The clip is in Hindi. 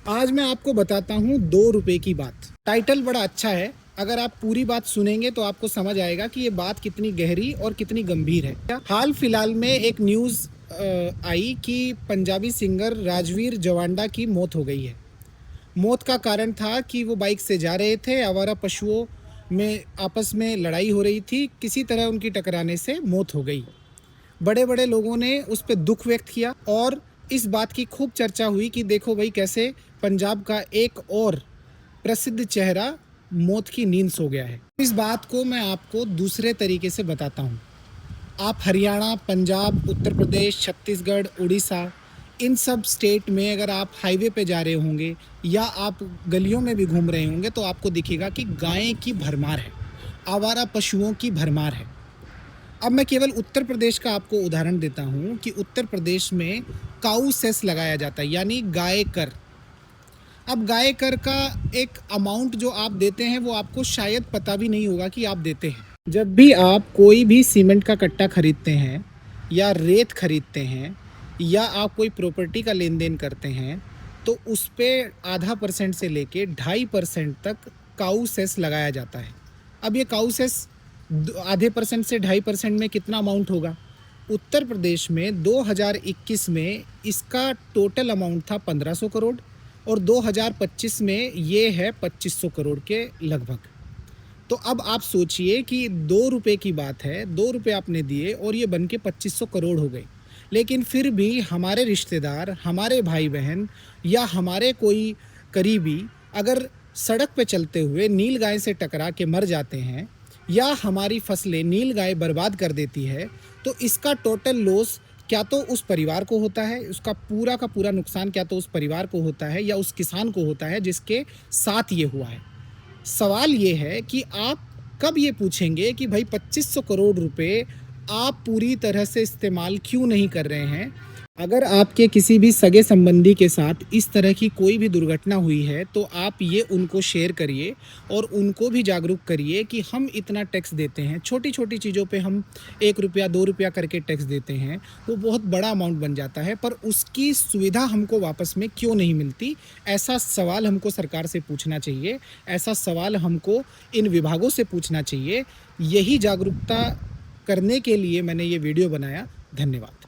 आज मैं आपको बताता हूँ 2 रुपए की बात। टाइटल बड़ा अच्छा है। अगर आप पूरी बात सुनेंगे तो आपको समझ आएगा कि ये बात कितनी गहरी और कितनी गंभीर है। हाल फिलहाल में एक न्यूज़ आई कि पंजाबी सिंगर राजवीर जवांडा की मौत हो गई है। मौत का कारण था कि वो बाइक से जा रहे थे, आवारा पशुओं में आपस में लड़ाई हो रही थी, किसी तरह उनकी टकराने से मौत हो गई। बड़े बड़े लोगों ने उस पर दुख व्यक्त किया और इस बात की खूब चर्चा हुई कि देखो भाई कैसे पंजाब का एक और प्रसिद्ध चेहरा मौत की नींद सो गया है। इस बात को मैं आपको दूसरे तरीके से बताता हूँ। आप हरियाणा, पंजाब, उत्तर प्रदेश, छत्तीसगढ़, उड़ीसा, इन सब स्टेट में अगर आप हाईवे पे जा रहे होंगे या आप गलियों में भी घूम रहे होंगे तो आपको दिखेगा कि गायें की भरमार है, आवारा पशुओं की भरमार है। अब मैं केवल उत्तर प्रदेश का आपको उदाहरण देता हूँ कि उत्तर प्रदेश में काऊ सेस लगाया जाता है, यानी गाय कर। अब गाय कर का एक अमाउंट जो आप देते हैं वो आपको शायद पता भी नहीं होगा कि आप देते हैं। जब भी आप कोई भी सीमेंट का कट्टा खरीदते हैं या रेत खरीदते हैं या आप कोई प्रॉपर्टी का लेन देन करते हैं तो उस पर ½ % से लेके 2.5% तक काऊ सेस लगाया जाता है। अब ये काऊ सेस ½ % से 2.5% में कितना अमाउंट होगा? उत्तर प्रदेश में 2021 में इसका टोटल अमाउंट था 1500 करोड़ और 2025 में ये है 2500 करोड़ के लगभग। तो अब आप सोचिए कि 2 रुपए की बात है, 2 रुपए आपने दिए और ये बन के 2500 करोड़ हो गए। लेकिन फिर भी हमारे रिश्तेदार, हमारे भाई बहन या हमारे कोई करीबी अगर सड़क पे चलते हुए नील गाय से टकरा के मर जाते हैं या हमारी फसलें नील गाय बर्बाद कर देती है तो इसका टोटल लॉस क्या तो उस परिवार को होता है, उसका पूरा का पूरा नुकसान क्या तो उस परिवार को होता है या उस किसान को होता है जिसके साथ ये हुआ है। सवाल ये है कि आप कब ये पूछेंगे कि भाई 2500 करोड़ रुपए आप पूरी तरह से इस्तेमाल क्यों नहीं कर रहे हैं? अगर आपके किसी भी सगे संबंधी के साथ इस तरह की कोई भी दुर्घटना हुई है तो आप ये उनको शेयर करिए और उनको भी जागरूक करिए कि हम इतना टैक्स देते हैं, छोटी छोटी चीज़ों पे हम 1 रुपया 2 रुपया करके टैक्स देते हैं, वो बहुत बड़ा अमाउंट बन जाता है, पर उसकी सुविधा हमको वापस में क्यों नहीं मिलती? ऐसा सवाल हमको सरकार से पूछना चाहिए, ऐसा सवाल हमको इन विभागों से पूछना चाहिए। यही जागरूकता करने के लिए मैंने ये वीडियो बनाया। धन्यवाद।